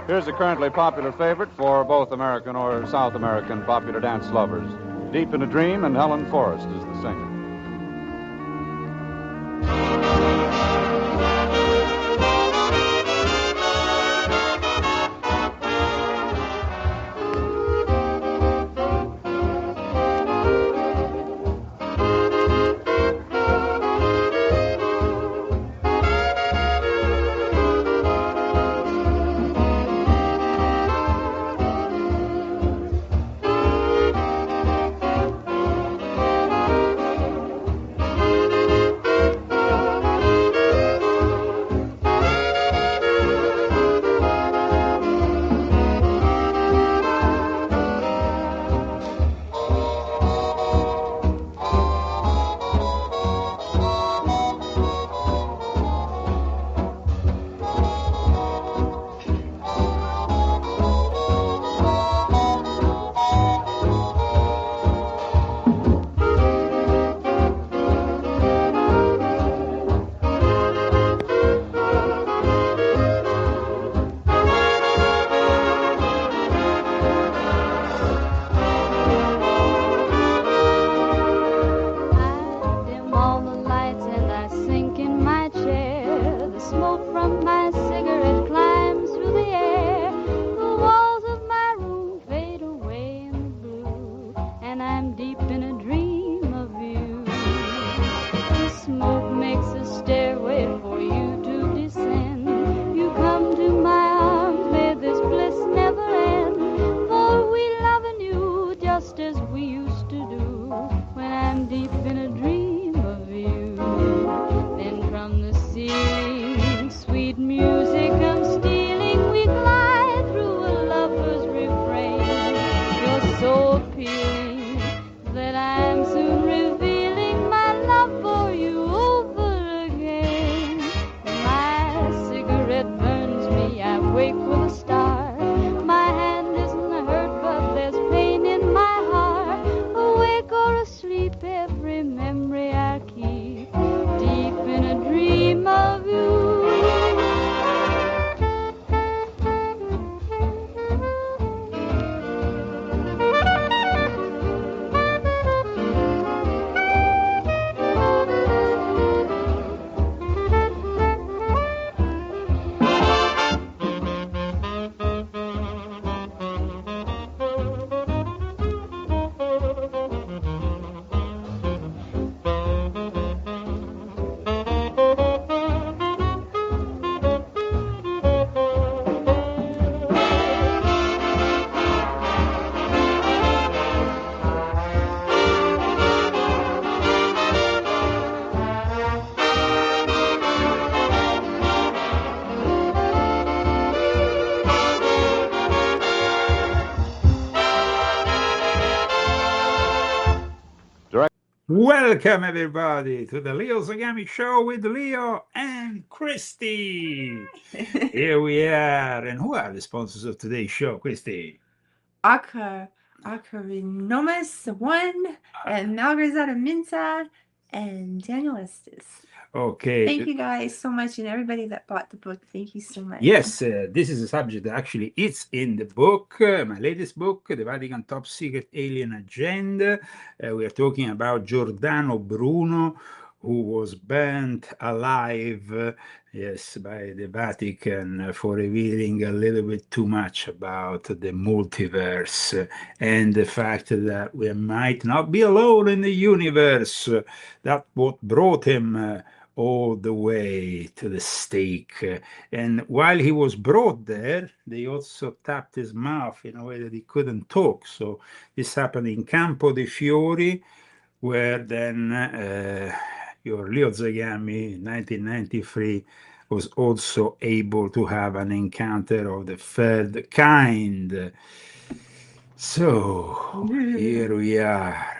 Here's a currently popular favorite for both American or South American popular dance lovers. Deep in a Dream, and Helen Forrest is the singer. Welcome, everybody, to the Leo Zagami Show with Leo and Christy. Here we are. And who are the sponsors of today's show, Christy? Acarinomus One and Malgrazata Minta and Daniel Estes. Okay. Thank you guys so much, and everybody that bought the book. Thank you so much. Yes, this is a subject that actually it's in the book, my latest book, The Vatican Top Secret Alien Agenda. We are talking about Giordano Bruno, who was burnt alive, yes, by the Vatican for revealing a little bit too much about the multiverse and the fact that we might not be alone in the universe. That's what brought him all the way to the stake. And while he was brought there, they also tapped his mouth in a way that he couldn't talk. So this happened in Campo dei Fiori, where then your Leo Zagami in 1993 was also able to have an encounter of the third kind. So here we are.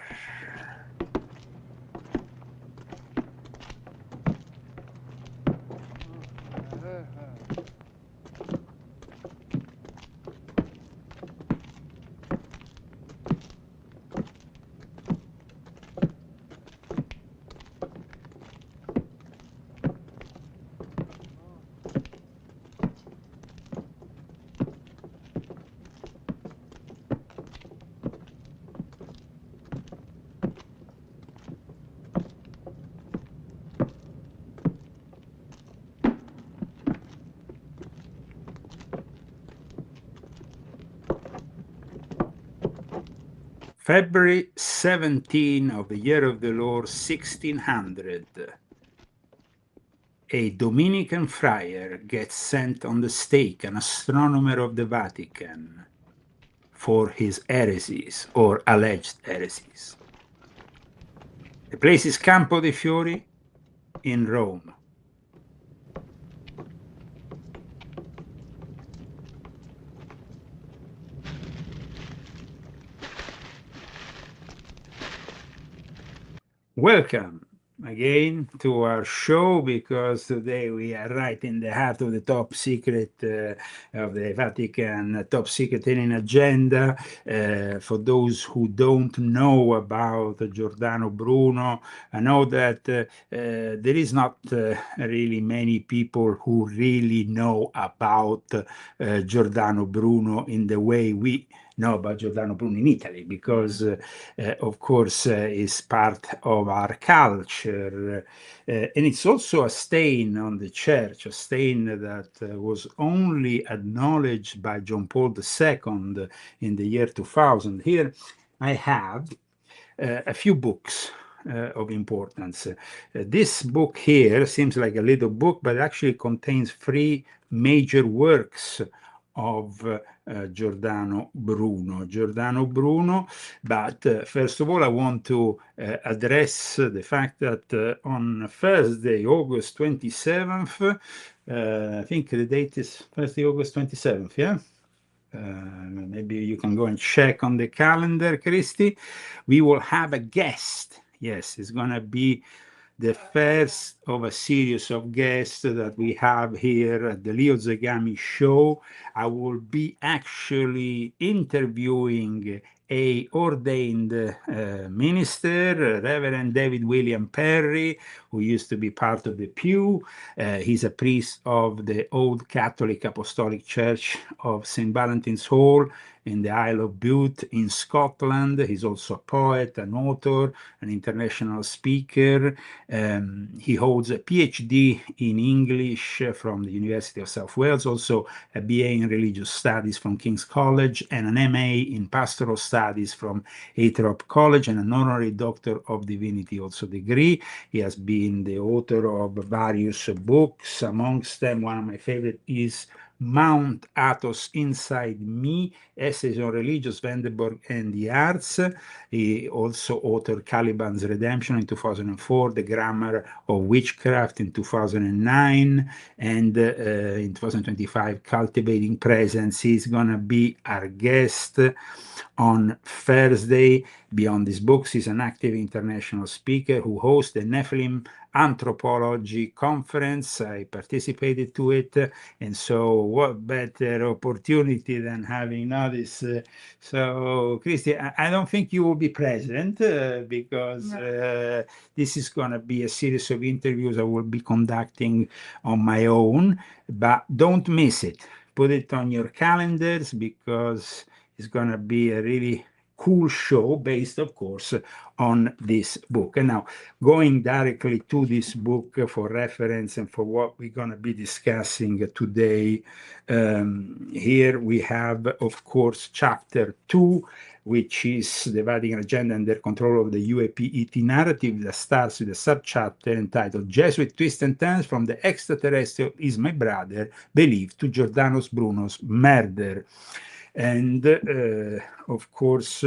February 17 of the year of the Lord 1600, a Dominican friar gets sent on the stake, an astronomer of the Vatican, for his heresies or alleged heresies. The place is Campo dei Fiori in Rome. Welcome again to our show, because today we are right in the heart of the top secret of the Vatican top secret alien agenda. For those who don't know about Giordano Bruno, I know that there is not really many people who really know about Giordano Bruno in the way we know about Giordano Bruno in Italy, because of course is part of our culture, and it's also a stain on the church, a stain that was only acknowledged by John Paul II in the year 2000. Here I have a few books of importance. This book here seems like a little book, but actually contains 3 major works of Giordano Bruno. But first of all, I want to address the fact that on Thursday, August 27th, I think the date is Thursday, August 27th, yeah? Maybe you can go and check on the calendar, Christy. We will have a guest. Yes, it's going to be the first of a series of guests that we have here at the Leo Zegami show. I will be actually interviewing a ordained minister, Reverend David William Perry, who used to be part of the Pew. He's a priest of the Old Catholic Apostolic Church of St. Valentine's Hall in the Isle of Bute in Scotland. He's also a poet, an author, an international speaker. He holds a PhD in English from the University of South Wales, also a BA in Religious Studies from King's College, and an MA in Pastoral Studies from Aetherop College, and an Honorary Doctor of Divinity also degree. He has been the author of various books. Amongst them, one of my favorite is Mount Athos Inside Me, Essays on Religion, Swedenborg and the Arts. He also authored Caliban's Redemption in 2004, The Grammar of Witchcraft in 2009, and in 2025, Cultivating Presence. He's going to be our guest on Thursday. Beyond his books, he's an active international speaker who hosts the Nephilim Anthropology Conference. I participated to it, and so what better opportunity than having now this. So, Christy, I don't think you will be present because this is going to be a series of interviews I will be conducting on my own, but don't miss it. Put it on your calendars, because it's going to be a really cool show based, of course, on this book. And now, going directly to this book for reference and for what we're going to be discussing today, here we have, of course, chapter 2, which is the Vatican Agenda under control of the UAP-ET narrative, that starts with a subchapter entitled Jesuit Twists and Turns from the Extraterrestrial is My Brother, Believed to Giordano Bruno's Murder. And of course,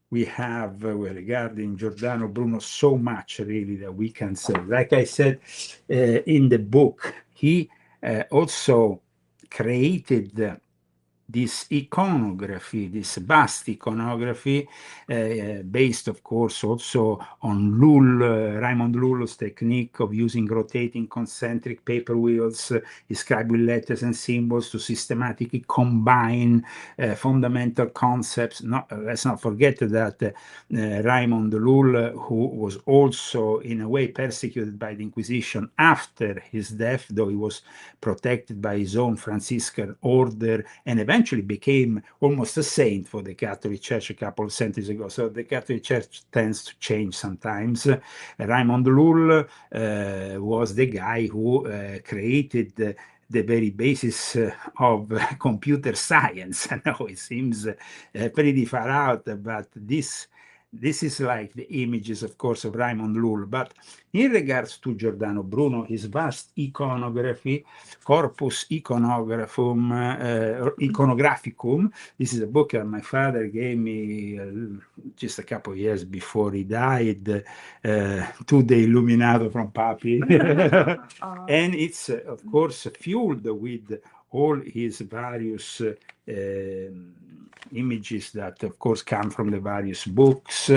we have regarding Giordano Bruno so much really that we can say. Like I said in the book, he also created this iconography, this bust iconography, based, of course, also on Raymond Lull's technique of using rotating concentric paper wheels inscribed with letters and symbols to systematically combine fundamental concepts. Let's not forget that Raymond Lull, who was also in a way persecuted by the Inquisition after his death, though he was protected by his own Franciscan order, and eventually became almost a saint for the Catholic Church a couple of centuries ago. So the Catholic Church tends to change sometimes. Raymond Lull was the guy who created the very basis of computer science. I know it seems pretty far out, but this is like the images, of course, of Raymond Lull. But in regards to Giordano Bruno, his vast iconography, Corpus Iconographicum, this is a book that my father gave me just a couple of years before he died, to the Illuminati from Papi. And it's, of course, fueled with all his various images that, of course, come from the various books.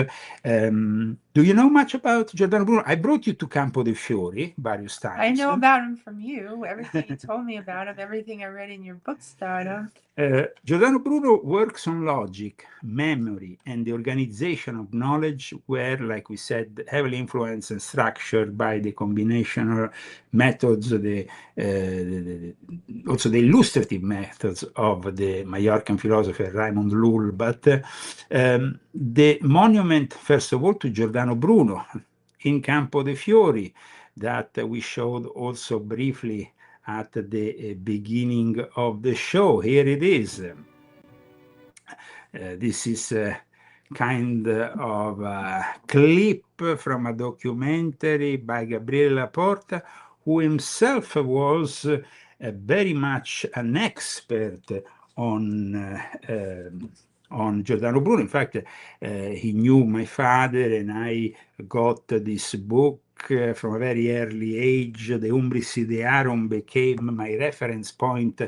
Do you know much about Giordano Bruno? I brought you to Campo dei Fiori various times. I know about him from you. Everything you told me about him, everything I read in your book started. Giordano Bruno works on logic, memory, and the organization of knowledge were, like we said, heavily influenced and structured by the combinational methods, also the illustrative methods of the Mallorcan philosopher Raymond Lull. But the monument, first of all, to Giordano Bruno in Campo dei Fiori, that we showed also briefly at the beginning of the show. Here it is. This is a kind of a clip from a documentary by Gabriele Laporta, who himself was very much an expert on Giordano Bruno. In fact, he knew my father, and I got this book from a very early age. The Umbris Idearum became my reference point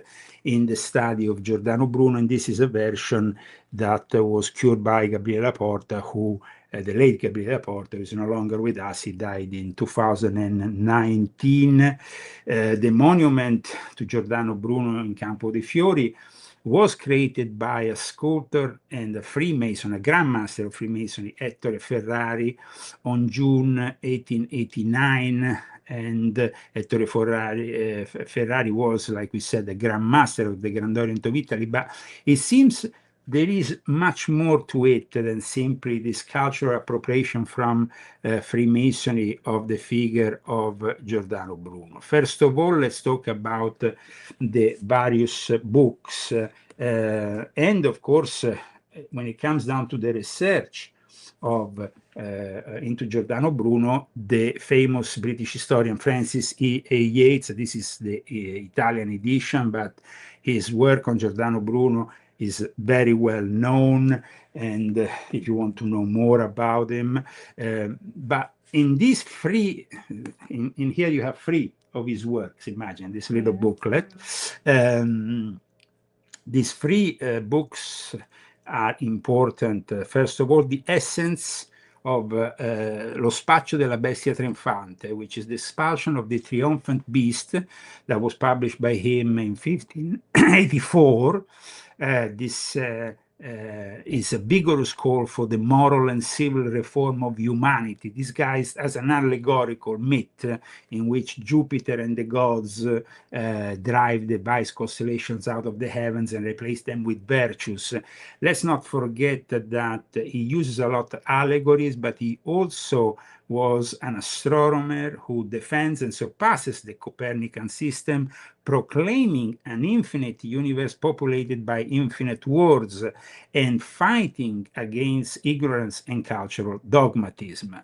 in the study of Giordano Bruno, and this is a version that was cured by Gabriele Laporta, who, the late Gabriele Laporta, who is no longer with us. He died in 2019. The monument to Giordano Bruno in Campo dei Fiori was created by a sculptor and a Freemason, a Grandmaster of Freemasonry, Ettore Ferrari, on June 1889. And Ettore Ferrari was, like we said, the Grandmaster of the Grand Orient of Italy. But it seems there is much more to it than simply this cultural appropriation from Freemasonry of the figure of Giordano Bruno. First of all, let's talk about the various books. And of course, when it comes down to the research of into Giordano Bruno, the famous British historian Francis E. A. Yates, this is the Italian edition, but his work on Giordano Bruno is very well known, and if you want to know more about him, but in this free, in here you have three of his works. Imagine this little booklet. These three books are important. First of all, the essence of Lo Spaccio della Bestia Trionfante, which is the expulsion of the triumphant beast that was published by him in 1584. This is a vigorous call for the moral and civil reform of humanity, disguised as an allegorical myth in which Jupiter and the gods drive the vice constellations out of the heavens and replace them with virtues. Let's not forget that he uses a lot of allegories, but he also was an astronomer who defends and surpasses the Copernican system, proclaiming an infinite universe populated by infinite worlds and fighting against ignorance and cultural dogmatism.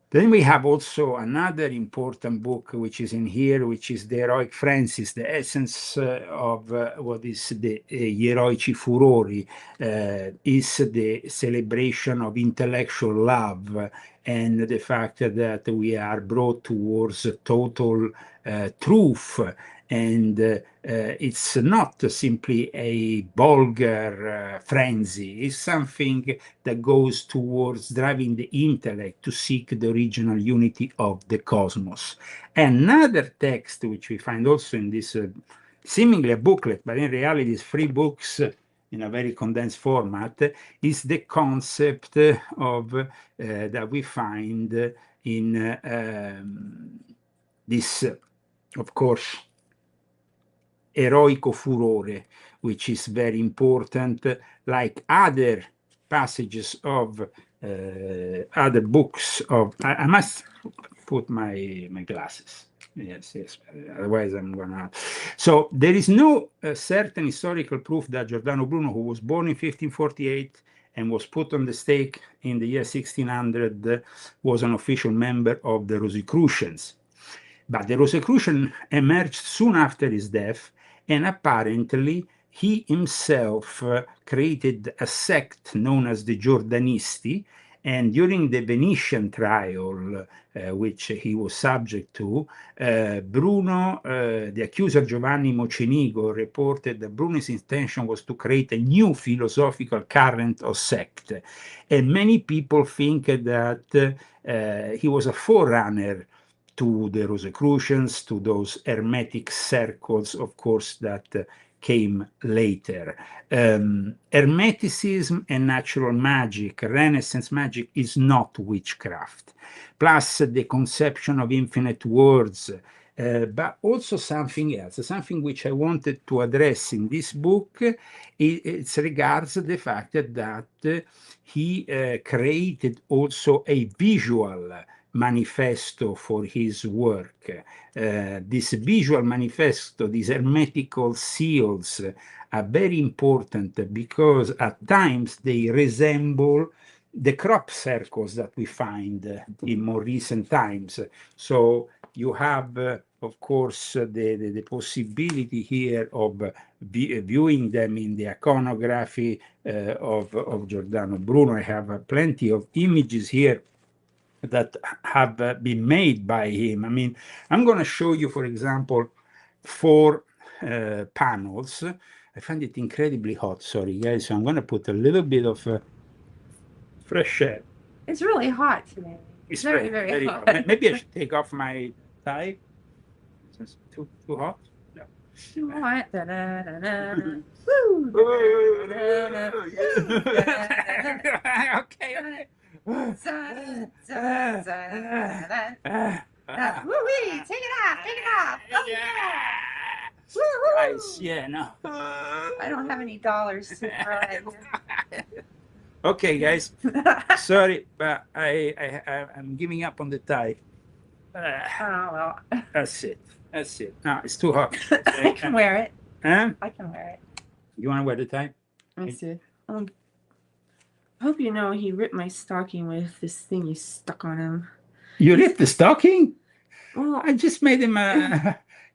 Then we have also another important book which is in here, which is the Heroic Francis, the essence of what is the Eroici Furori, is the celebration of intellectual love and the fact that we are brought towards total truth. And it's not simply a vulgar frenzy. It's something that goes towards driving the intellect to seek the original unity of the cosmos. Another text which we find also in this seemingly a booklet, but in reality it's 3 books in a very condensed format, is the concept of that we find in this, of course, Eroico Furore, which is very important, like other passages of other books of. I must put my glasses. Yes, yes. Otherwise, I'm gonna. So there is no certain historical proof that Giordano Bruno, who was born in 1548 and was put on the stake in the year 1600, was an official member of the Rosicrucians. But the Rosicrucian emerged soon after his death, and apparently he himself created a sect known as the Giordanisti. And during the Venetian trial, which he was subject to, Bruno, the accuser Giovanni Mocenigo, reported that Bruno's intention was to create a new philosophical current or sect. And many people think that he was a forerunner to the Rosicrucians, to those Hermetic circles, of course, that came later. Hermeticism and natural magic, Renaissance magic, is not witchcraft. Plus the conception of infinite words, but also something else, something which I wanted to address in this book. It regards the fact that he created also a visual manifesto for his work. This visual manifesto, these hermetical seals, are very important because at times they resemble the crop circles that we find in more recent times. So you have, of course, the possibility here of viewing them in the iconography of Giordano Bruno. I have plenty of images here that have been made by him. I mean, I'm going to show you, for example, 4 panels. I find it incredibly hot, sorry guys, so I'm going to put a little bit of fresh air. It's really hot today. It's very, very, very hot. hot. Maybe I should take off my tie. Is this too hot? No. Too hot. Da, da, da, da. Woo. Da, da, da, da. Woo. Da, da, da, da. Okay. Woo-wee, take it off. Oh, yeah. Woo-hoo. Guys, yeah, no. I don't have any dollars to throw at you. Okay, guys. Sorry, but I'm giving up on the tie. Oh, well. That's it. No, it's too hot. I can wear it. Huh? I can wear it. You want to wear the tie? Let me see. I hope you know he ripped my stocking with this thing you stuck on him. You ripped the stocking? Well, I just made him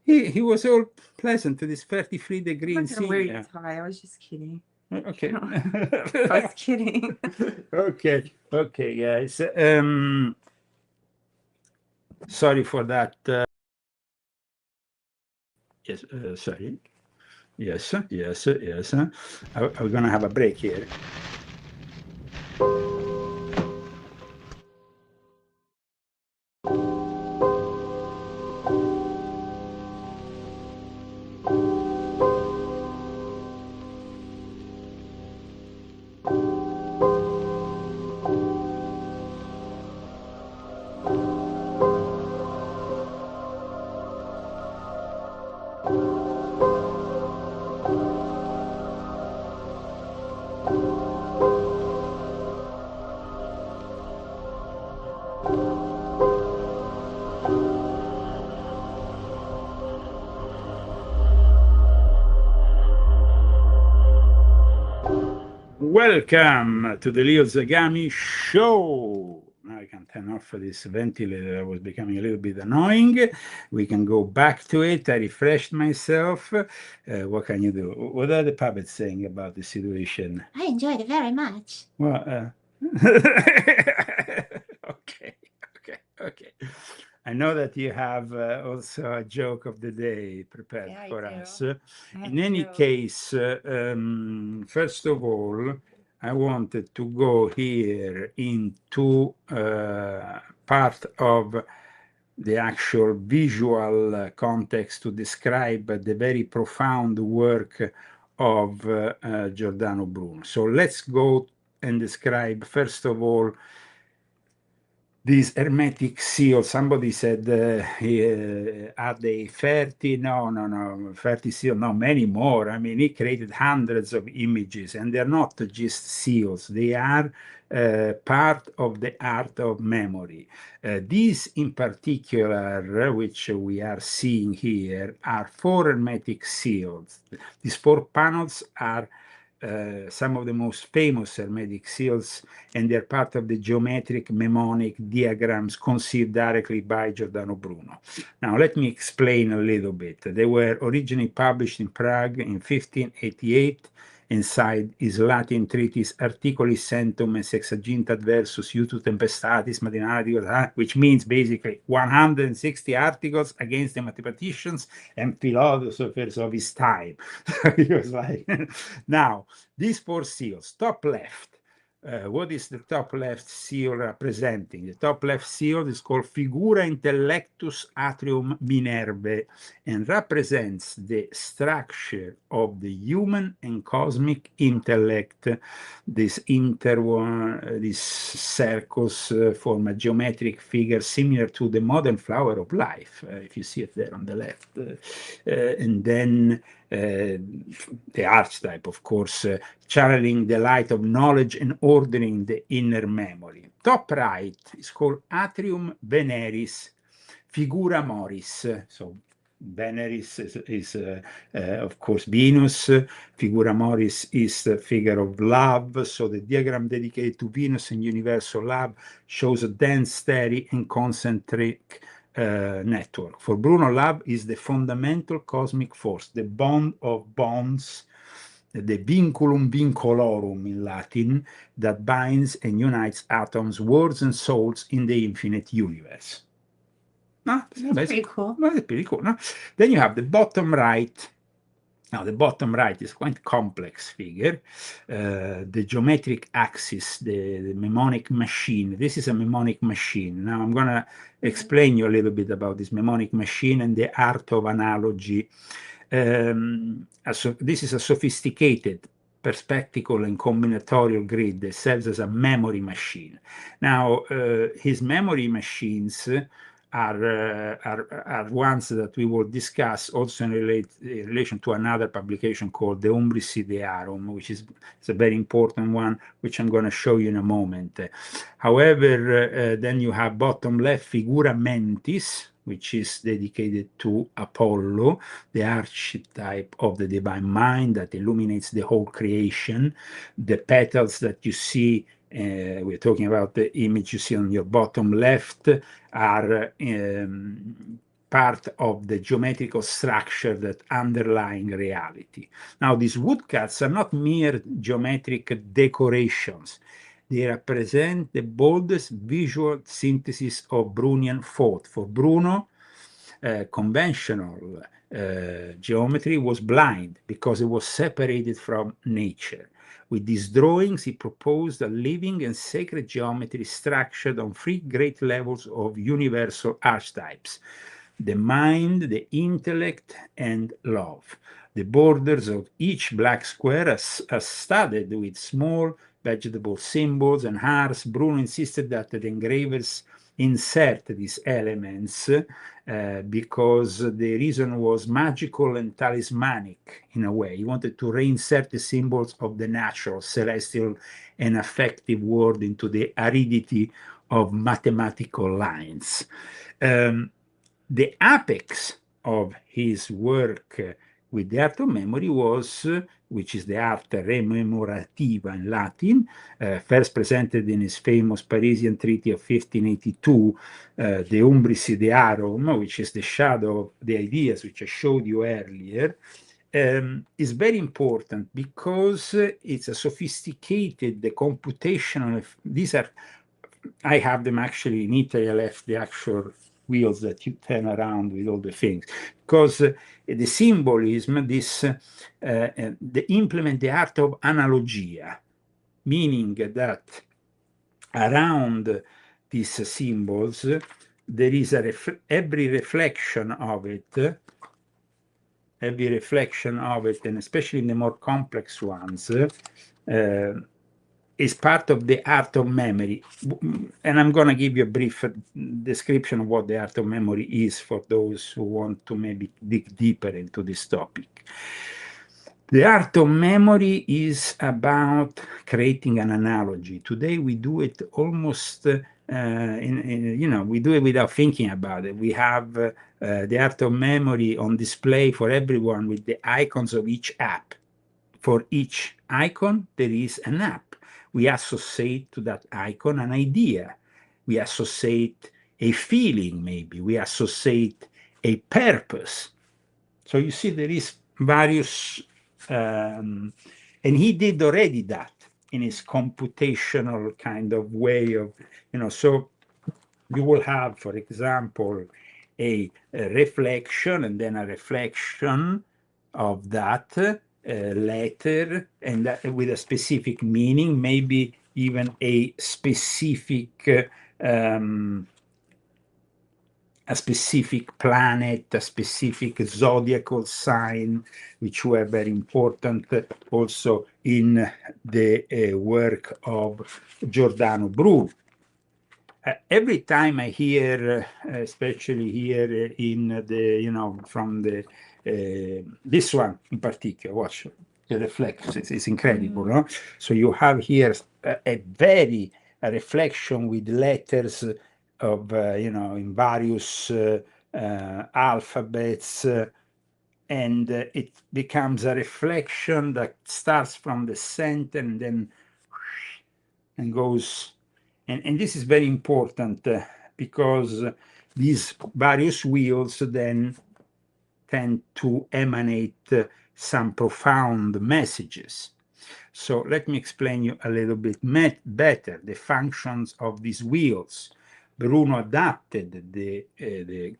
he was all pleasant to this 33-degree I'm not gonna wear insignia. your tie. I was just kidding. Okay. I was kidding. Okay, guys. Sorry for that. Yes, sorry. Yes. We're gonna have a break here. Welcome to the Leo Zagami Show. Now I can turn off this ventilator that was becoming a little bit annoying. We can go back to it. I refreshed myself. What can you do? What are the puppets saying about the situation? I enjoyed it very much. Well, okay. I know that you have also a joke of the day prepared for us. In any case, first of all, I wanted to go here into part of the actual visual context to describe the very profound work of Giordano Bruno. So let's go and describe, first of all, these hermetic seals. Somebody said, are they 30? No, 30 seals, no, many more. I mean, he created hundreds of images, and they're not just seals. They are part of the art of memory. These in particular, which we are seeing here, are 4 hermetic seals. These 4 panels are some of the most famous Hermetic seals, and they're part of the geometric mnemonic diagrams conceived directly by Giordano Bruno. Now, let me explain a little bit. They were originally published in Prague in 1588 inside his Latin treatise Articoli Centum et Sexagintat versus Iutu Tempestatis Mathematicus, which means basically 160 articles against the mathematicians and philosophers of his time. He was like, now, these 4 seals, top left, what is the top left seal representing? The top left seal is called Figura Intellectus Atrium Minervae and represents the structure of the human and cosmic intellect. These circles form a geometric figure similar to the modern flower of life, if you see it there on the left. And then the archetype, of course, channeling the light of knowledge and ordering the inner memory. Top right is called Atrium Veneris, Figura Moris. So Veneris is of course, Venus. Figura Moris is the figure of love. So the diagram dedicated to Venus and universal love shows a dense, steady, and concentric network. For Bruno, love is the fundamental cosmic force, the bond of bonds, the vinculum vincolorum in Latin, that binds and unites atoms, worlds, and souls in the infinite universe. No? That's pretty cool. Well, that's pretty cool. No? Then you have the bottom right. Now, the bottom right is quite complex figure. The geometric axis, the mnemonic machine. This is a mnemonic machine. Now, I'm going to explain you a little bit about this mnemonic machine and the art of analogy. This is a sophisticated perspectival and combinatorial grid that serves as a memory machine. Now, his memory machines are ones that we will discuss also in relation to another publication called the Umbris Idearum, which is a very important one, which I'm going to show you in a moment. However, then you have bottom left Figura Mentis, which is dedicated to Apollo, the archetype of the divine mind that illuminates the whole creation. The petals that you see, we're talking about the image you see on your bottom left, are part of the geometrical structure that underlying reality. Now, these woodcuts are not mere geometric decorations. They represent the boldest visual synthesis of Brunian thought. For Bruno, conventional geometry was blind because it was separated from nature. With these drawings, he proposed a living and sacred geometry structured on 3 great levels of universal archetypes: the mind, the intellect, and love. The borders of each black square are studded with small vegetable symbols and hearts. Bruno insisted that the engravers insert these elements because the reason was magical and talismanic in a way. He wanted to reinsert the symbols of the natural, celestial, and affective world into the aridity of mathematical lines. The apex of his work with the art of memory was, which is the arte rememorativa in Latin, first presented in his famous Parisian treaty of 1582, the Umbris Idearum, which is the shadow of the ideas which I showed you earlier, is very important because it's a sophisticated, the computational, these are, I have them actually in Italy. I left the actual wheels that you turn around with all the things, because the symbolism, they implement the art of analogia, meaning that around these symbols there is every reflection of it, and especially in the more complex ones, is part of the art of memory. And I'm going to give you a brief description of what the art of memory is for those who want to maybe dig deeper into this topic. The art of memory is about creating an analogy. Today we do it almost, we do it without thinking about it. We have the art of memory on display for everyone with the icons of each app. For each icon, there is an app. We associate to that icon an idea. We associate a feeling, maybe. We associate a purpose. So you see, there is various, and he did already that in his computational kind of way of, so you will have, for example, a reflection and then a reflection of that letter, and that, with a specific meaning, maybe even a specific planet, a specific zodiacal sign, which were very important also in the work of Giordano Bruno. Every time I hear, especially here in the, from the, this one in particular, watch, the reflection, it's incredible, no? So you have here a reflection with letters of, in various alphabets, and it becomes a reflection that starts from the center and then and goes. And this is very important because these various wheels then tend to emanate some profound messages. So let me explain you a little bit better the functions of these wheels. Bruno adapted the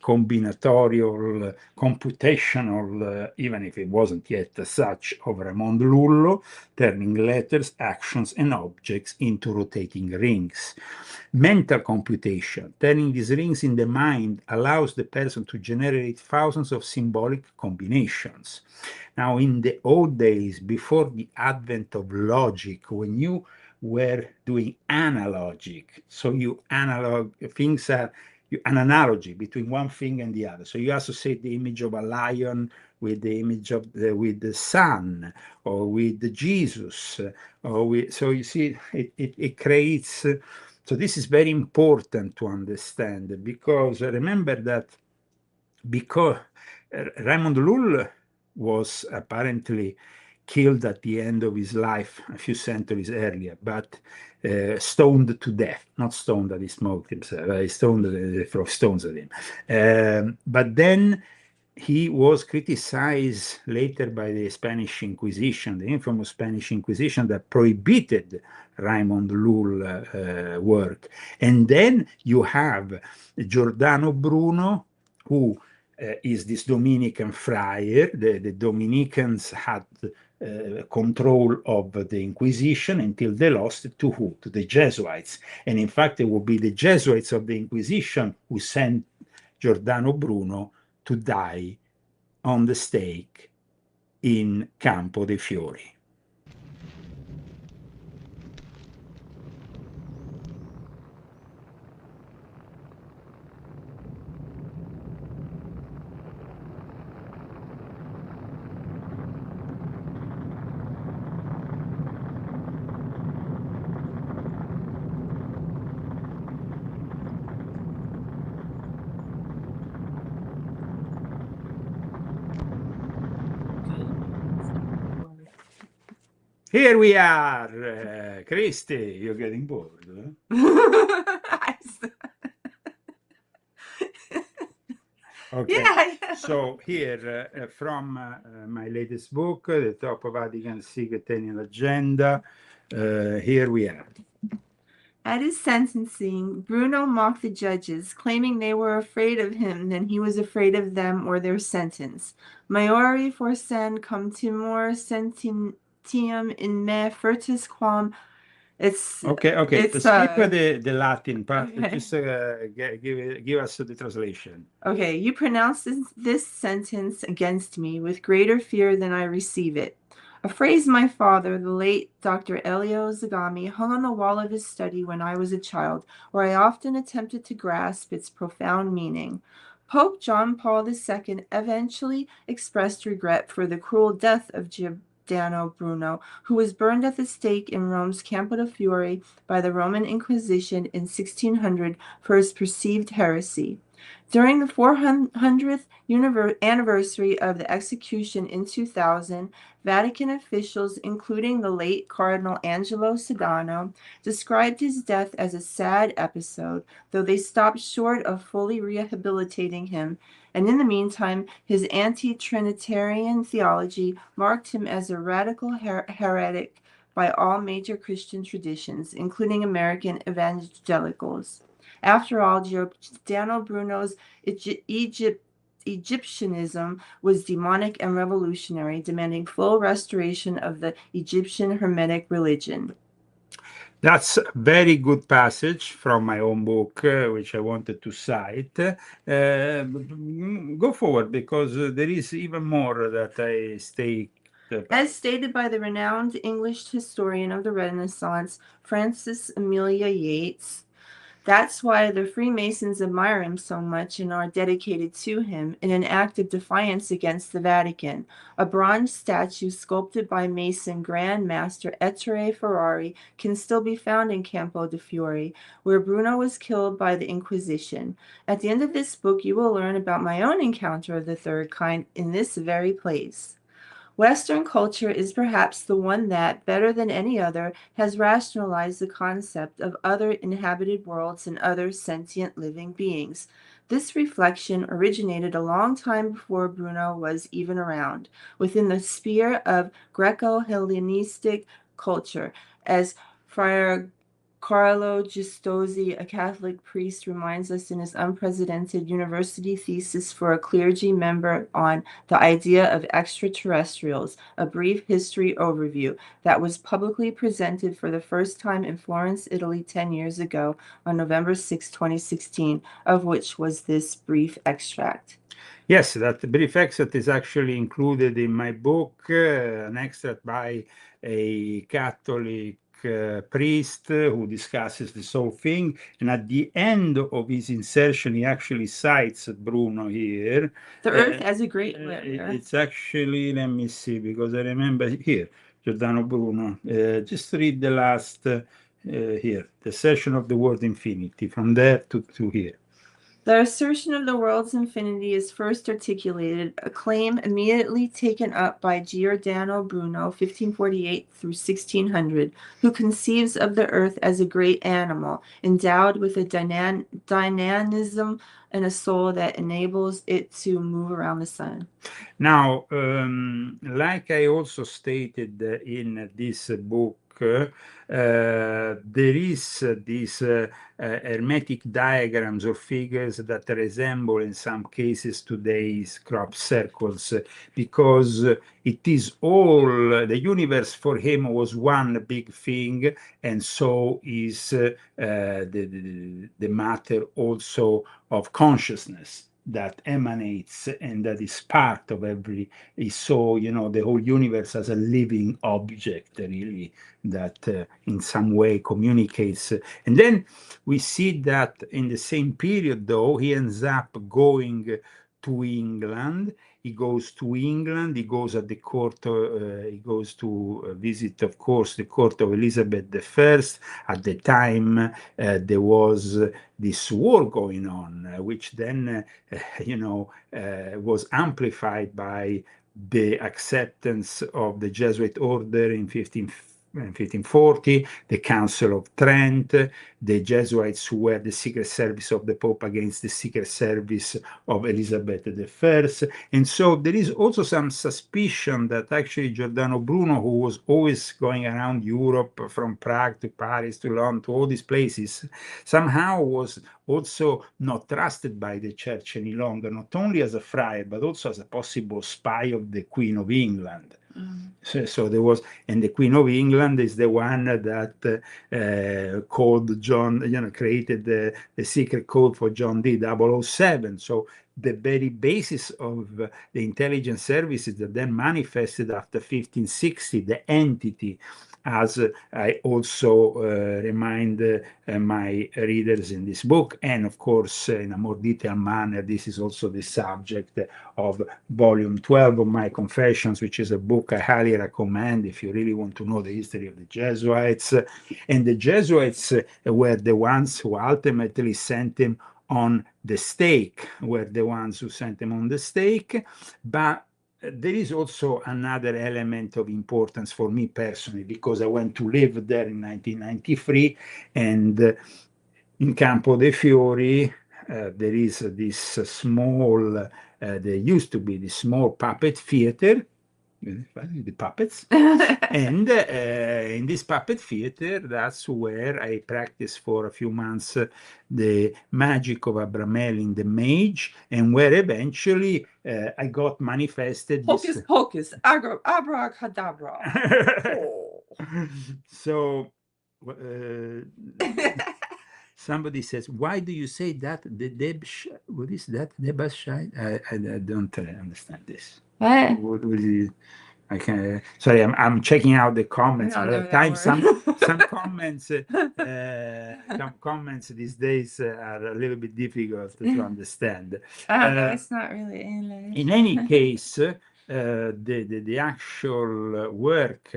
combinatorial, computational, even if it wasn't yet such, of Raymond Lullo, turning letters, actions, and objects into rotating rings. Mental computation, turning these rings in the mind, allows the person to generate thousands of symbolic combinations. Now, in the old days, before the advent of logic, when you were doing analogic, so you analog things are an analogy between one thing and the other. So you associate the image of a lion with the image of with the sun, or with Jesus, or with, so you see it creates. So this is very important to understand, because remember that because Raymond Lull was apparently killed at the end of his life a few centuries earlier, but stoned to death, not stoned that he smoked himself, he stoned, they throw stones at him. But then he was criticized later by the Spanish Inquisition, the infamous Spanish Inquisition that prohibited Raymond Lull work. And then you have Giordano Bruno, who is this Dominican friar. The Dominicans had control of the Inquisition until they lost it to who? To the Jesuits. And in fact, it will be the Jesuits of the Inquisition who sent Giordano Bruno to die on the stake in Campo dei Fiori. Here we are, Christy. You're getting bored, huh? Okay. Yeah. So here, from my latest book, The Top of Vatican Secretarian Agenda, here we are. At his sentencing, Bruno mocked the judges, claiming they were afraid of him than he was afraid of them or their sentence. Maiori forsan cum timor sententiam in me furtis quam. It's okay. It's, skip the Latin part. Okay. Just give us the translation. Okay, you pronounce this sentence against me with greater fear than I receive it. A phrase my father, the late Dr. Elio Zagami, hung on the wall of his study when I was a child, where I often attempted to grasp its profound meaning. Pope John Paul II eventually expressed regret for the cruel death of Giordano Bruno, who was burned at the stake in Rome's Campo de' Fiori by the Roman Inquisition in 1600 for his perceived heresy. During the 400th anniversary of the execution in 2000, Vatican officials, including the late Cardinal Angelo Sodano, described his death as a sad episode, though they stopped short of fully rehabilitating him. And in the meantime, his anti-Trinitarian theology marked him as a radical heretic by all major Christian traditions, including American evangelicals. After all, Giordano Bruno's Egyptianism was demonic and revolutionary, demanding full restoration of the Egyptian Hermetic religion. That's a very good passage from my own book, which I wanted to cite. Go forward, because there is even more that I state. As stated by the renowned English historian of the Renaissance, Francis Amelia Yates, that's why the Freemasons admire him so much and are dedicated to him in an act of defiance against the Vatican. A bronze statue sculpted by Mason Grand Master Ettore Ferrari can still be found in Campo de' Fiori, where Bruno was killed by the Inquisition. At the end of this book, you will learn about my own encounter of the third kind in this very place. Western culture is perhaps the one that, better than any other, has rationalized the concept of other inhabited worlds and other sentient living beings. This reflection originated a long time before Bruno was even around, within the sphere of Greco-Hellenistic culture, as Friar Carlo Giustozzi, a Catholic priest, reminds us in his unprecedented university thesis for a clergy member on the idea of extraterrestrials, a brief history overview, that was publicly presented for the first time in Florence, Italy 10 years ago on November 6, 2016, of which was this brief extract. Yes, that brief extract is actually included in my book, an extract by a Catholic priest who discusses this whole thing. And at the end of his insertion, he actually cites Bruno here. The earth as a great It's actually, let me see, because I remember here, Giordano Bruno. Just read the last here, the assertion of the word infinity, from there to here. The assertion of the world's infinity is first articulated, a claim immediately taken up by Giordano Bruno, 1548 through 1600, who conceives of the earth as a great animal, endowed with a dynamism and a soul that enables it to move around the sun. Now, like I also stated in this book, there is these hermetic diagrams or figures that resemble in some cases today's crop circles, because it is all, the universe for him was one big thing, and so is the matter also of consciousness that emanates and that is part of every, so, you know, the whole universe as a living object, really, that in some way communicates. And then we see that in the same period, though, he ends up going to England. He goes to England, he goes at the court, he goes to visit, of course, the court of Elizabeth I. At the time, there was this war going on, which then, was amplified by the acceptance of the Jesuit order in 1540, the Council of Trent, the Jesuits who were the secret service of the Pope against the secret service of Elizabeth I. And so there is also some suspicion that actually Giordano Bruno, who was always going around Europe from Prague to Paris to London to all these places, somehow was also not trusted by the church any longer, not only as a friar, but also as a possible spy of the Queen of England. So there was, and the Queen of England is the one that called John, created the secret code for John D. 007. So the very basis of the intelligence services that then manifested after 1560, the entity, as I also remind my readers in this book. And of course, in a more detailed manner, this is also the subject of volume 12 of my Confessions, which is a book I highly recommend if you really want to know the history of the Jesuits. And the Jesuits were the ones who ultimately sent him on the stake, were the ones who sent him on the stake. But there is also another element of importance for me personally, because I went to live there in 1993, and in Campo dei Fiori, there is this small, there used to be this small puppet theater, the puppets, and in this puppet theater, that's where I practiced for a few months the magic of Abramelin the mage, and where eventually I got manifested Hocus pocus, abracadabra. Oh. So somebody says, why do you say that the what is that? Debashite? I don't understand this. What? I can. Sorry, I'm checking out the comments. I don't know At times, that some comments, comments these days are a little bit difficult to understand. No, it's not really English. In any case, the actual work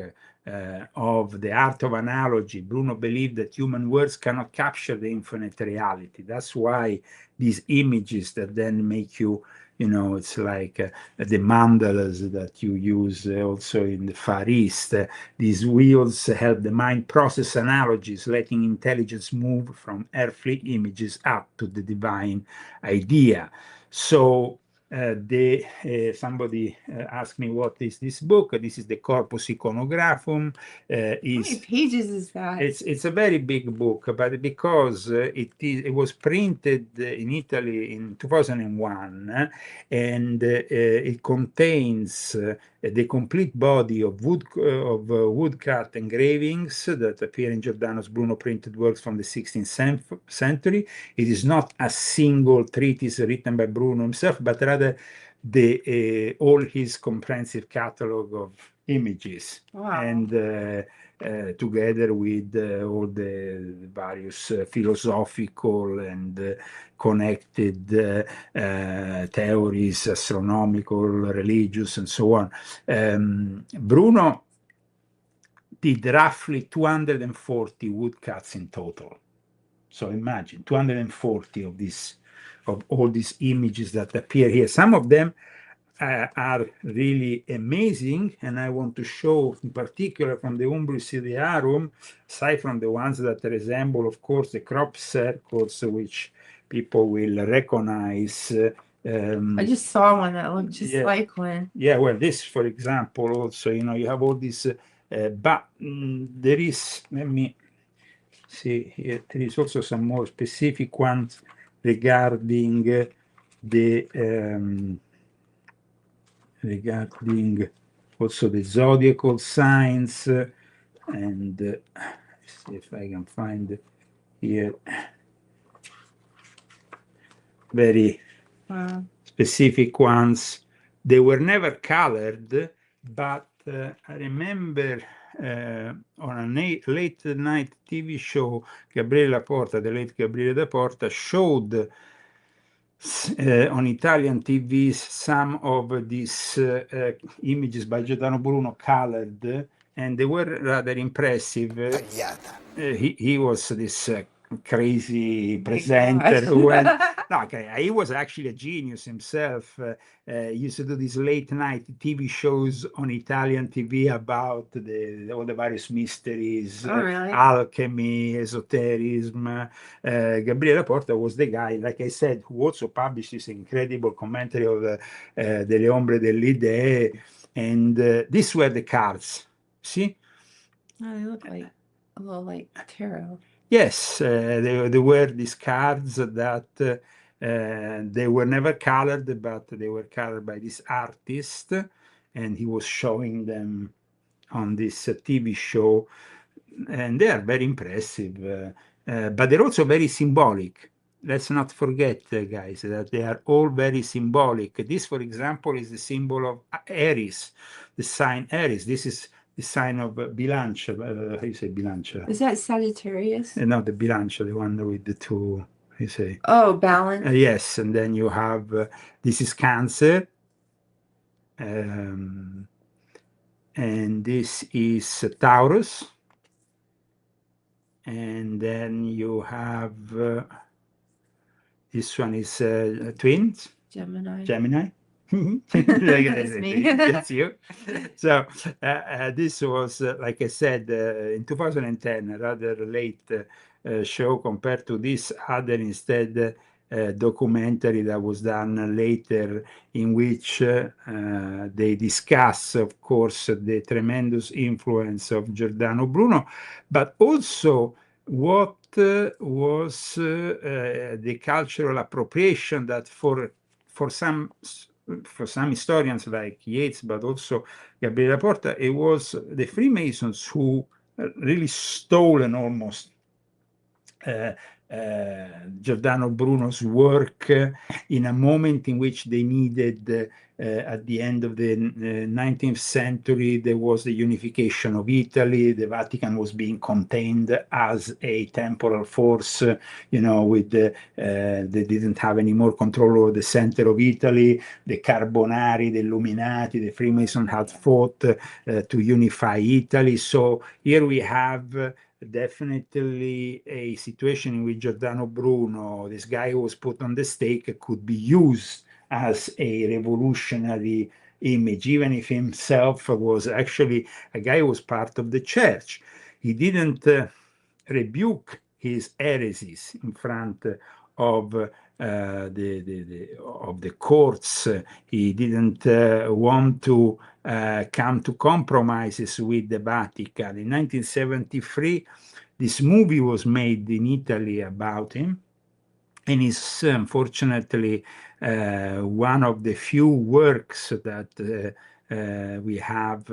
of the art of analogy, Bruno believed that human words cannot capture the infinite reality. That's why these images that then make you, you know, it's like the mandalas that you use also in the Far East. These wheels help the mind process analogies, letting intelligence move from earthly images up to the divine idea. So somebody asked me, what is this book? This is the Corpus Iconographum. How many pages is that? It's a very big book, but because it was printed in Italy in 2001, and it contains the complete body of woodcut engravings that appear in Giordano's Bruno printed works from the 16th century. It is not a single treatise written by Bruno himself, but rather all his comprehensive catalog of images. Wow. And together with all the various philosophical and connected theories, astronomical, religious, and so on. Bruno did roughly 240 woodcuts in total. So imagine 240 of all these images that appear here. Some of them are really amazing, and I want to show in particular from the Umbris Idearum, aside from the ones that resemble, of course, the crop circles, which people will recognize. I just saw one that looked just like one. Yeah, well, this, for example, also, you know, you have all this, but there is, let me see here, there is also some more specific ones regarding regarding also the zodiacal signs, and see if I can find here very specific ones. They were never colored, but I remember on a late night TV show, Gabriele Porta, the late Gabriele Porta, showed on Italian TVs some of these images by Giordano Bruno colored, and they were rather impressive. He was this crazy presenter who went, he was actually a genius himself. He used to do these late night TV shows on Italian TV about all the various mysteries, alchemy, esotericism. Gabriele Porta was the guy, like I said, who also published this incredible commentary of Delle Ombre delle Idee, and these were the cards. See? Oh, they look like a little like tarot. Yes, they were these cards that they were never colored, but they were colored by this artist, and he was showing them on this TV show, and they are very impressive, but they're also very symbolic. let's not forget, guys, that they are all very symbolic. This, for example, is the symbol of Aries, the sign Aries. This is the sign of Bilancia. How do you say Bilancia? Is that Sagittarius? No, the Bilancia, the one with the two, how you say? Oh, balance. Yes, and then you have, this is Cancer. And this is Taurus. And then you have, this one is twins. Gemini. Gemini. That's me. That's you. So this was, like I said, in 2010, a rather late show compared to this other instead documentary that was done later, in which they discuss, of course, the tremendous influence of Giordano Bruno, but also what was the cultural appropriation that for some historians like Yates, but also Gabriele Porta, it was the Freemasons who really stolen almost Giordano Bruno's work in a moment in which they needed, at the end of the 19th century, there was the unification of Italy. The Vatican was being contained as a temporal force, you know, with they didn't have any more control over the center of Italy. The Carbonari, the Illuminati, the Freemasons had fought to unify Italy. So here we have definitely a situation in which Giordano Bruno, this guy who was put on the stake, could be used as a revolutionary image, even if himself was actually a guy who was part of the church. He didn't rebuke his heresies in front of the courts. He didn't want to come to compromises with the Vatican. In 1973, this movie was made in Italy about him, and is unfortunately one of the few works that we have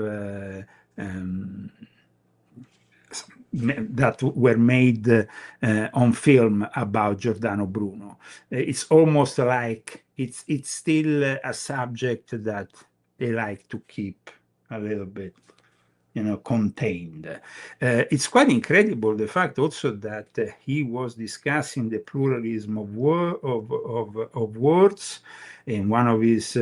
that were made on film about Giordano Bruno. It's almost like it's still a subject that they like to keep a little bit, you know, contained. It's quite incredible the fact also that he was discussing the pluralism of words in one of his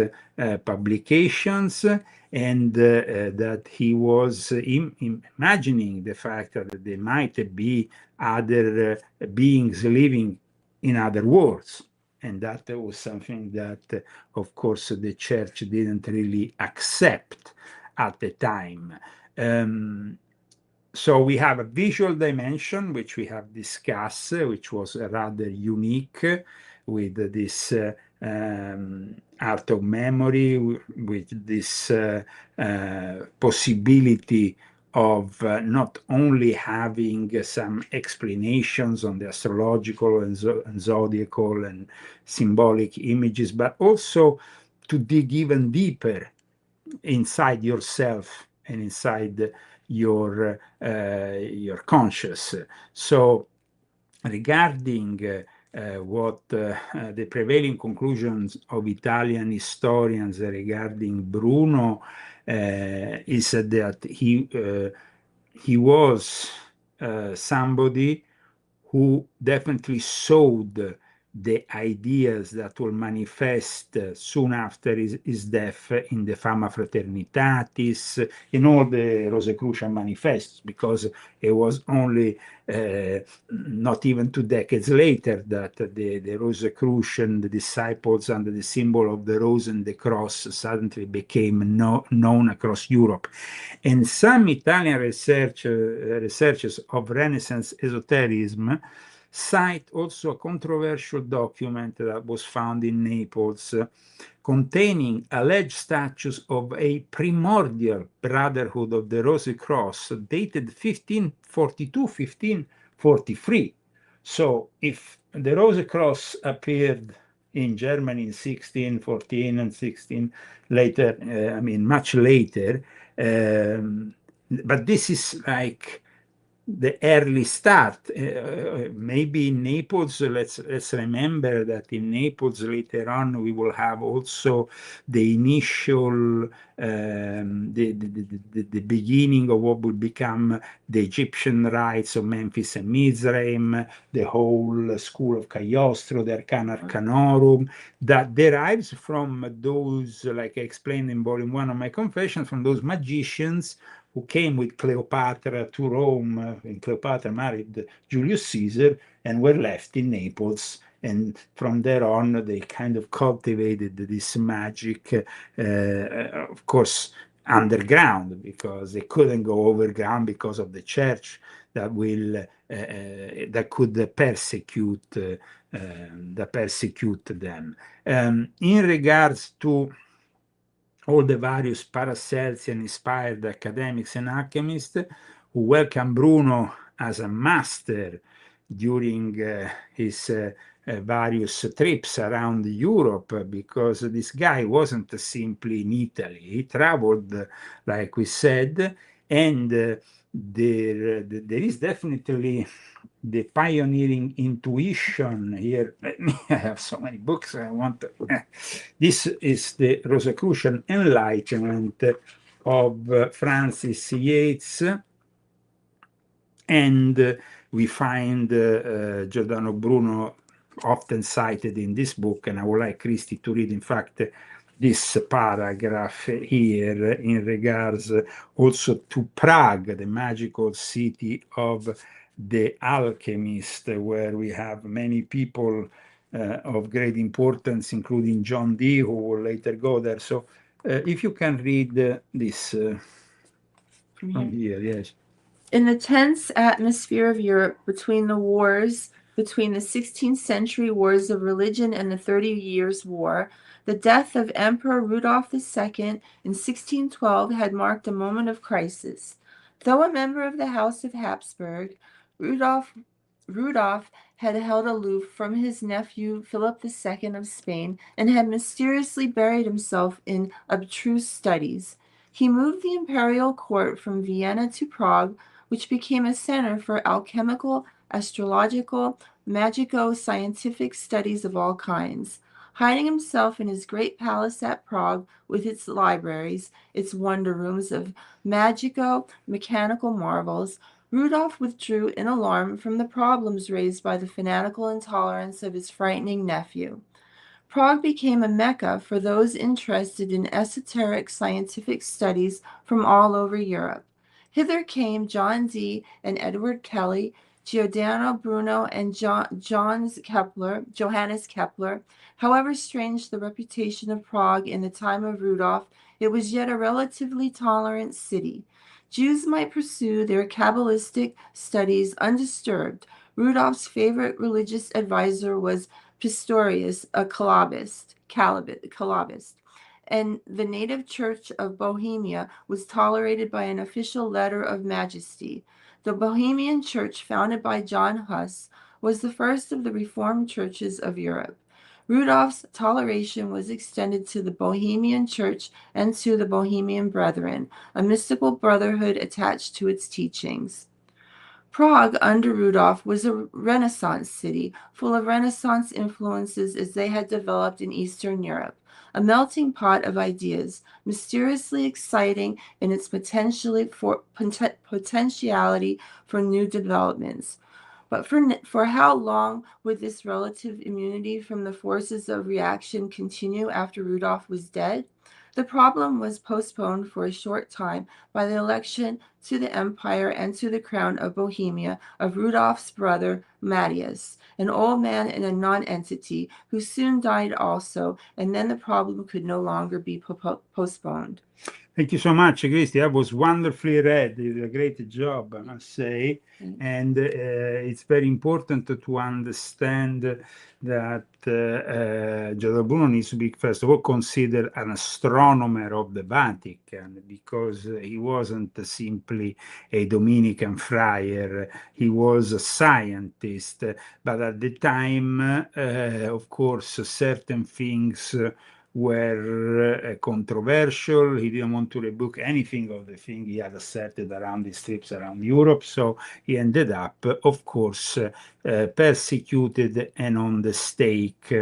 publications, and that he was imagining the fact that there might be other beings living in other worlds. And that was something that, of course, the church didn't really accept at the time. So we have a visual dimension, which we have discussed, which was rather unique, with this art of memory, with this possibility of not only having some explanations on the astrological and zodiacal and symbolic images, but also to dig even deeper inside yourself and inside your conscious. So regarding what the prevailing conclusions of Italian historians regarding Bruno is that he was somebody who definitely sowed the ideas that will manifest soon after his death in the Fama Fraternitatis, in all the Rosicrucian manifestos, because it was only not even 2 decades later that the Rosicrucian, the disciples under the symbol of the rose and the cross, suddenly became known across Europe. And some Italian researchers of Renaissance esotericism cite also a controversial document that was found in Naples containing alleged statues of a primordial Brotherhood of the Rosy Cross dated 1542-1543. So if the Rosy Cross appeared in Germany in 1614 and 16 later, much later, but this is like the early start. Maybe in Naples, let's remember that in Naples later on we will have also the initial the beginning of what will become the Egyptian rites of Memphis and Mizraim, the whole school of Cagliostro, the Arcana Arcanorum, that derives from those, like I explained in volume 1 of my confession, from those magicians who came with Cleopatra to Rome, and Cleopatra married Julius Caesar and were left in Naples. And from there on, they kind of cultivated this magic, of course, underground, because they couldn't go overground because of the church that will that could persecute them. In regards to all the various Paracelsian-inspired academics and alchemists who welcomed Bruno as a master during his various trips around Europe, because this guy wasn't simply in Italy. He traveled, like we said, and there is definitely the pioneering intuition here. I have so many books I want to. This is the Rosicrucian Enlightenment of Francis Yates, and we find Giordano Bruno often cited in this book, and I would like Christy to read, in fact, this paragraph here in regards also to Prague, the magical city of the alchemist, where we have many people of great importance, including John Dee, who will later go there. So if you can read this from here, yes. In the tense atmosphere of Europe between the 16th century wars of religion and the 30 Years' War, the death of Emperor Rudolf II in 1612 had marked a moment of crisis. Though a member of the House of Habsburg, Rudolf had held aloof from his nephew Philip II of Spain and had mysteriously buried himself in abstruse studies. He moved the imperial court from Vienna to Prague, which became a center for alchemical, astrological, magico-scientific studies of all kinds. Hiding himself in his great palace at Prague with its libraries, its wonder rooms of magico-mechanical marvels, Rudolf withdrew in alarm from the problems raised by the fanatical intolerance of his frightening nephew. Prague became a mecca for those interested in esoteric scientific studies from all over Europe. Hither came John Dee and Edward Kelly, Giordano Bruno and Johannes Kepler. However strange the reputation of Prague in the time of Rudolf, it was yet a relatively tolerant city. Jews might pursue their Kabbalistic studies undisturbed. Rudolf's favorite religious advisor was Pistorius, a Calabist, and the native church of Bohemia was tolerated by an official letter of majesty. The Bohemian Church, founded by John Huss, was the first of the Reformed churches of Europe. Rudolf's toleration was extended to the Bohemian Church and to the Bohemian Brethren, a mystical brotherhood attached to its teachings. Prague, under Rudolf, was a Renaissance city, full of Renaissance influences as they had developed in Eastern Europe, a melting pot of ideas, mysteriously exciting in its potentiality for new developments. But for how long would this relative immunity from the forces of reaction continue after Rudolf was dead? The problem was postponed for a short time by the election to the empire and to the crown of Bohemia of Rudolf's brother Matthias, an old man and a non-entity who soon died also, and then the problem could no longer be postponed. Thank you so much, Christy. That was wonderfully read. You did a great job, I must say. And it's very important to understand that Giordano Bruno needs to be, first of all, considered an astronomer of the Vatican, because he wasn't simply a Dominican friar. He was a scientist. But at the time, of course, certain things were controversial. He didn't want to rebook anything of the thing he had asserted around his trips around Europe. So he ended up, of course, persecuted and on the stake.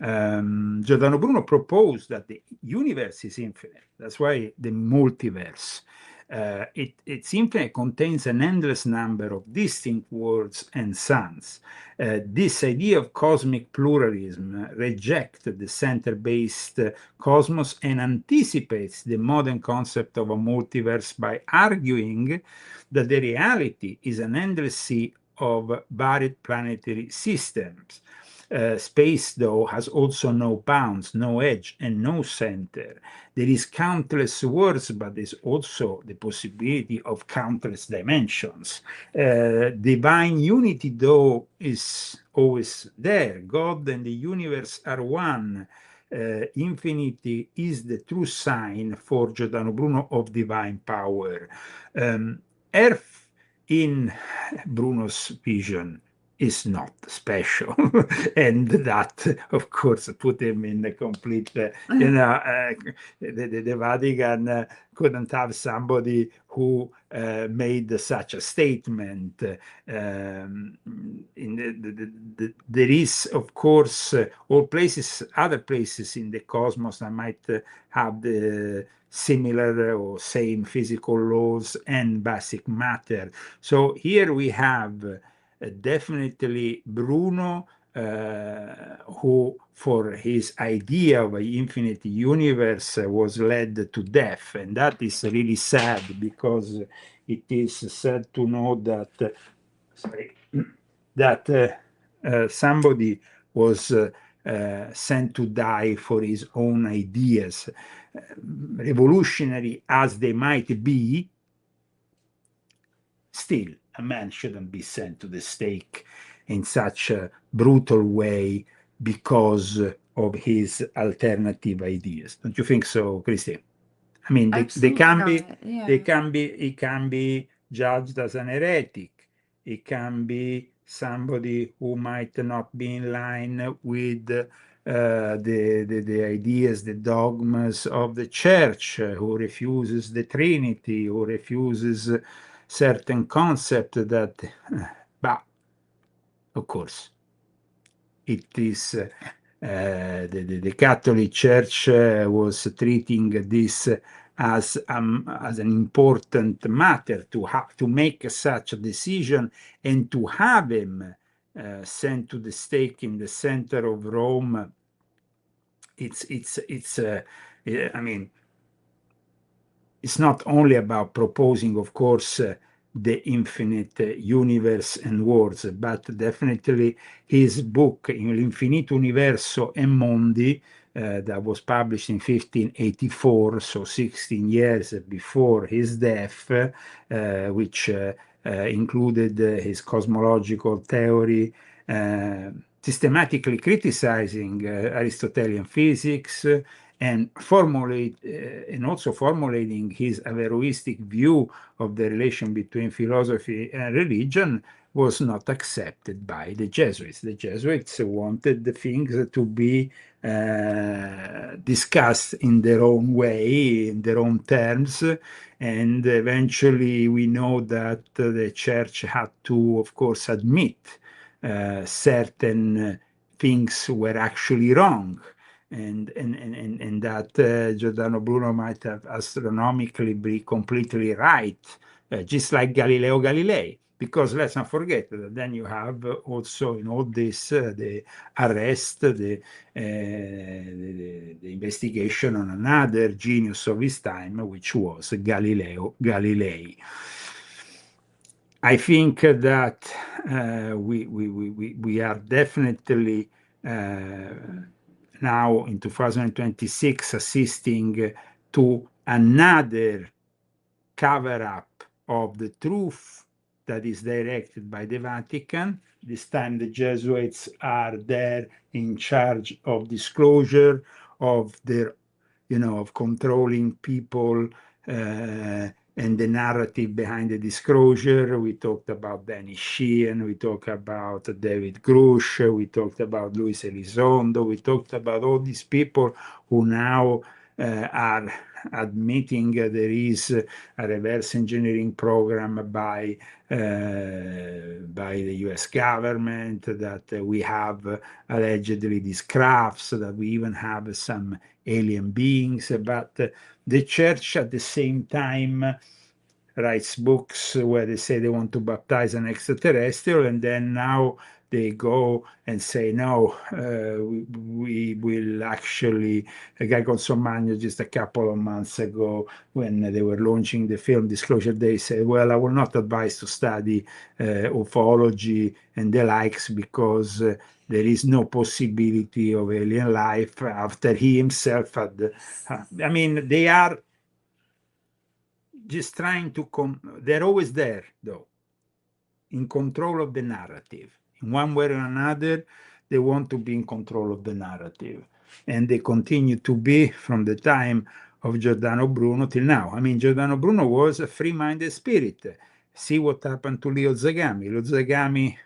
Giordano Bruno proposed that the universe is infinite. That's why the multiverse. Its infinite contains an endless number of distinct worlds and suns. This idea of cosmic pluralism rejects the center-based cosmos and anticipates the modern concept of a multiverse by arguing that the reality is an endless sea of varied planetary systems. Space, though, has also no bounds, no edge, and no center. There is countless worlds, but there's also the possibility of countless dimensions. Divine unity, though, is always there. God and the universe are one. Infinity is the true sign for Giordano Bruno of divine power. Earth, in Bruno's vision, is not special. And that, of course, put him in a complete, the Vatican couldn't have somebody who made such a statement. There is, of course, all places, other places in the cosmos that might have the similar or same physical laws and basic matter. So here we have definitely Bruno, who for his idea of an infinite universe was led to death. And that is really sad, because it is sad to know that, somebody was sent to die for his own ideas. Revolutionary as they might be, still, a man shouldn't be sent to the stake in such a brutal way because of his alternative ideas. Don't you think so, Christine? I mean, they can be judged as an heretic. It can be somebody who might not be in line with the ideas, the dogmas of the church, who refuses the Trinity, who refuses certain concept that, but of course, it is the Catholic Church was treating this as an important matter to make such a decision and to have him sent to the stake in the center of Rome. I mean, it's not only about proposing, of course, the infinite universe and worlds, but definitely his book, L'Infinito Universo e Mondi, that was published in 1584, so 16 years before his death, which included his cosmological theory, systematically criticizing Aristotelian physics, and also formulating his Averroistic view of the relation between philosophy and religion, was not accepted by the Jesuits. The Jesuits wanted the things to be discussed in their own way, in their own terms, and eventually we know that the church had to, of course, admit certain things were actually wrong. And that Giordano Bruno might have astronomically be completely right, just like Galileo Galilei. Because let's not forget that then you have also in all this the arrest, the investigation on another genius of his time, which was Galileo Galilei. I think that we are definitely now in 2026 assisting to another cover-up of the truth that is directed by the Vatican. This time the Jesuits are there in charge of disclosure, of their, of controlling people and the narrative behind the disclosure. We talked about Danny Sheehan, we talked about David Grush, we talked about Luis Elizondo, we talked about all these people who now are admitting there is a reverse engineering program by the US government, that we have allegedly these crafts, that we even have some alien beings, but the church at the same time writes books where they say they want to baptize an extraterrestrial, and then now they go and say, no, we will actually, a guy called Somagno just a couple of months ago, when they were launching the film Disclosure, they said, well, I will not advise to study ufology and the likes, because there is no possibility of alien life, after he himself had, I mean, they are just trying to they're always there, though, in control of the narrative. In one way or another, they want to be in control of the narrative. And they continue to be from the time of Giordano Bruno till now. I mean, Giordano Bruno was a free-minded spirit. See what happened to Leo Zagami. Leo Zagami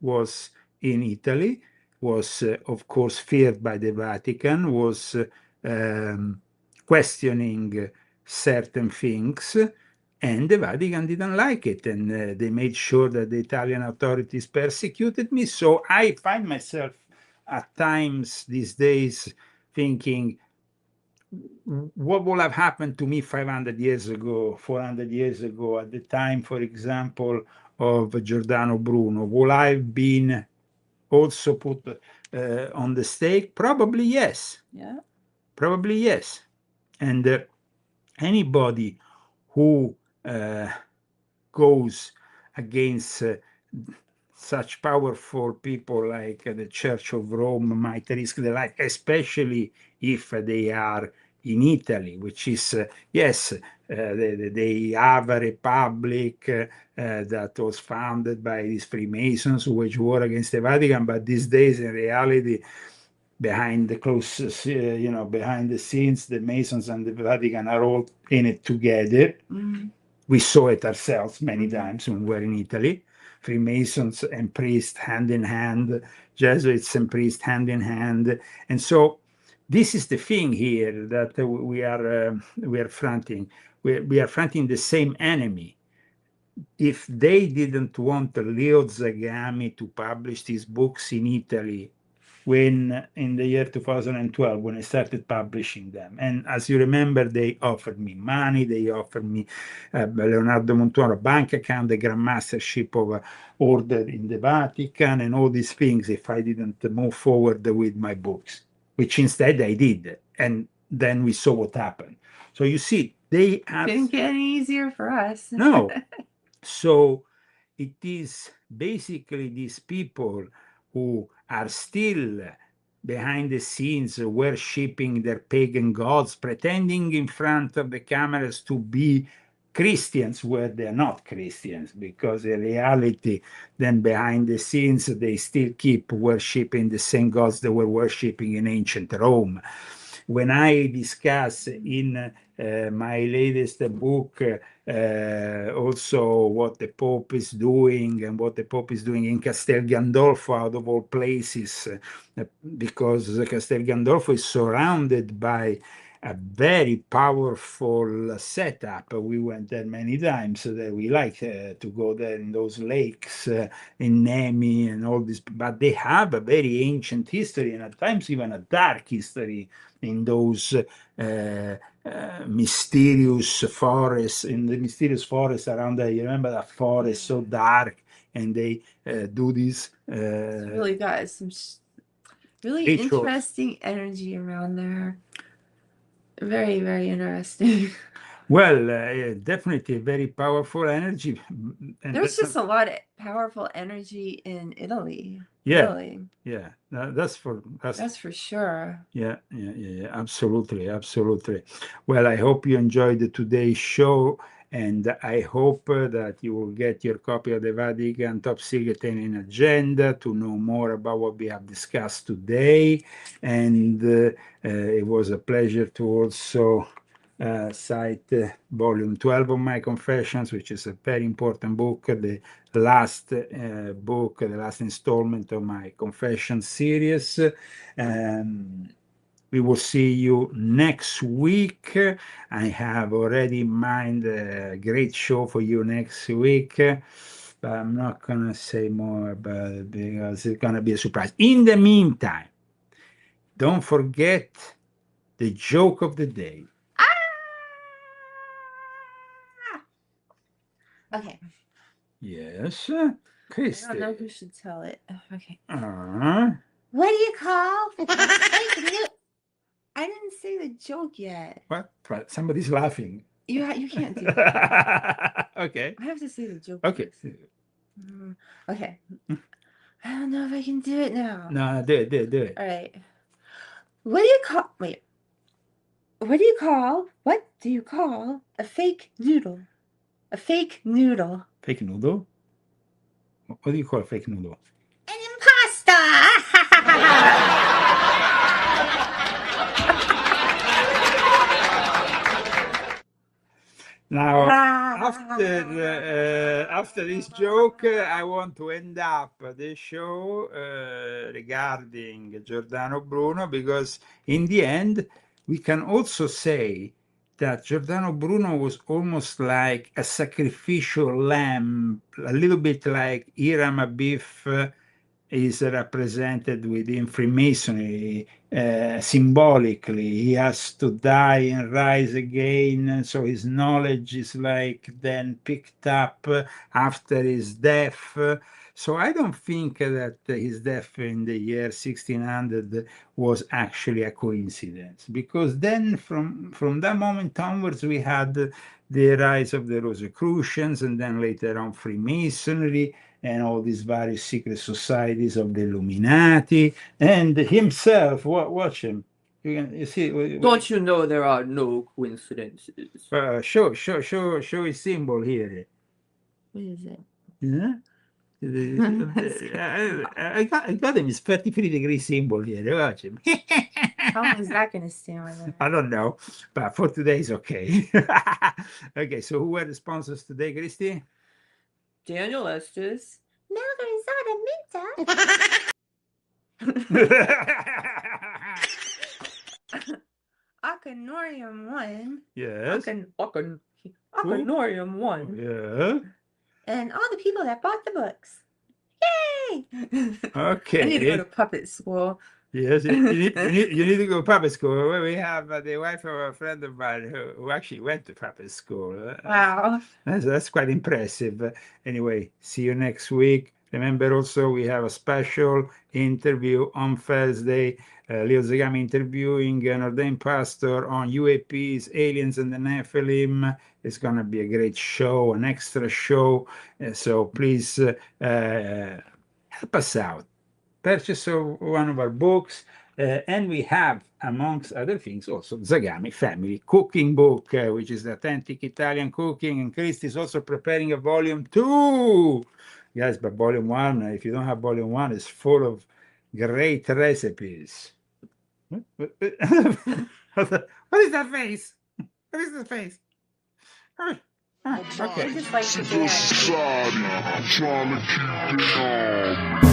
was in Italy, was, of course, feared by the Vatican, was questioning certain things, and the Vatican didn't like it, and they made sure that the Italian authorities persecuted me. So I find myself at times these days thinking, what would have happened to me 500 years ago, 400 years ago, at the time, for example, of Giordano Bruno? Would I have been also put on the stake? Probably yes. Yeah. Probably yes. And anybody who goes against such powerful people like the Church of Rome might risk their life, especially if they are in Italy, which is, yes, they have a republic that was founded by these Freemasons who wage war against the Vatican, but these days, in reality, behind the closest, behind the scenes, the Masons and the Vatican are all in it together. Mm-hmm. We saw it ourselves many times when we were in Italy. Freemasons and priests hand in hand, Jesuits and priests hand in hand. And so this is the thing here that we are fronting. We are fronting the same enemy. If they didn't want Leo Zagami to publish these books in Italy, when in the year 2012, when I started publishing them, and as you remember, they offered me money, they offered me Leonardo Montuano bank account, the Grand Mastership of Order in the Vatican, and all these things if I didn't move forward with my books, which instead I did, and then we saw what happened. So you see, they are... Didn't get any easier for us. No. So it is basically these people who are still behind the scenes worshipping their pagan gods, pretending in front of the cameras to be Christians where they're not Christians, because in reality, then behind the scenes, they still keep worshipping the same gods they were worshipping in ancient Rome. When I discuss in my latest book also what the Pope is doing, and what the Pope is doing in Castel Gandolfo, out of all places, because Castel Gandolfo is surrounded by a very powerful setup. We went there many times. So that we like to go there in those lakes in Nemi and all this, but they have a very ancient history, and at times even a dark history in those mysterious forests, in the mysterious forest around there. You remember that forest, so dark, and they do this. It's really got some really rituals. Interesting energy around there. Very, very interesting. Well, definitely very powerful energy. And There's just a lot of powerful energy in Italy. Yeah, Really. yeah, that's for sure. Yeah, absolutely, absolutely. Well, I hope you enjoyed today's show, and I hope that you will get your copy of the Vatican Top Secret Alien Agenda to know more about what we have discussed today. And it was a pleasure to also cite volume 12 of my Confessions, which is a very important book, the last book, the last installment of my Confession series. We will see you next week. I have already in mind a great show for you next week, but I'm not going to say more about it because it's going to be a surprise. In the meantime, don't forget the joke of the day. Okay. Yes, I Christy. don't know who should tell it. Okay. What do you call a fake news? I didn't say the joke yet. What? Somebody's laughing. You can't do that. Okay. I have to say the joke. Okay. Okay. I don't know if I can do it now. No, do it. All right. What do you call? Wait. What do you call a fake noodle? A fake noodle. Fake noodle? What do you call a fake noodle? An imposter! Now, after this joke, I want to end up the show regarding Giordano Bruno, because in the end, we can also say that Giordano Bruno was almost like a sacrificial lamb, a little bit like Hiram Abif is represented within Freemasonry symbolically. He has to die and rise again, so his knowledge is like then picked up after his death. So I don't think that his death in the year 1600 was actually a coincidence, because then from that moment onwards we had the rise of the Rosicrucians, and then later on Freemasonry, and all these various secret societies of the Illuminati, and himself. Watch him. You see? Don't you know there are no coincidences? Show his symbol here. What is it? Yeah. I got him his 33-degree symbol here. Watch him. How long is that going to stay on there? I don't know, but for today it's okay. Okay, so who were the sponsors today, Christy? Daniel Estes. Acanorium 1. Yes. Acanorium 1. Yeah. And all the people that bought the books. Yay! Okay. I need to go to puppet school. Yes, you need to go to puppet school. We have the wife of a friend of mine who actually went to puppet school. Wow. That's quite impressive. Anyway, see you next week. Remember also we have a special interview on Thursday. Leo Zagami interviewing an ordained pastor on UAPs, aliens, and the Nephilim. It's going to be a great show, an extra show. So please help us out. Purchase one of our books, and we have, amongst other things, also Zagami Family Cooking Book, which is the authentic Italian cooking, and Christy is also preparing a volume 2. Yes, but volume 1, if you don't have volume 1, is full of great recipes. What is that face? What is that face? Okay. I just like to dance. Trying to keep it on.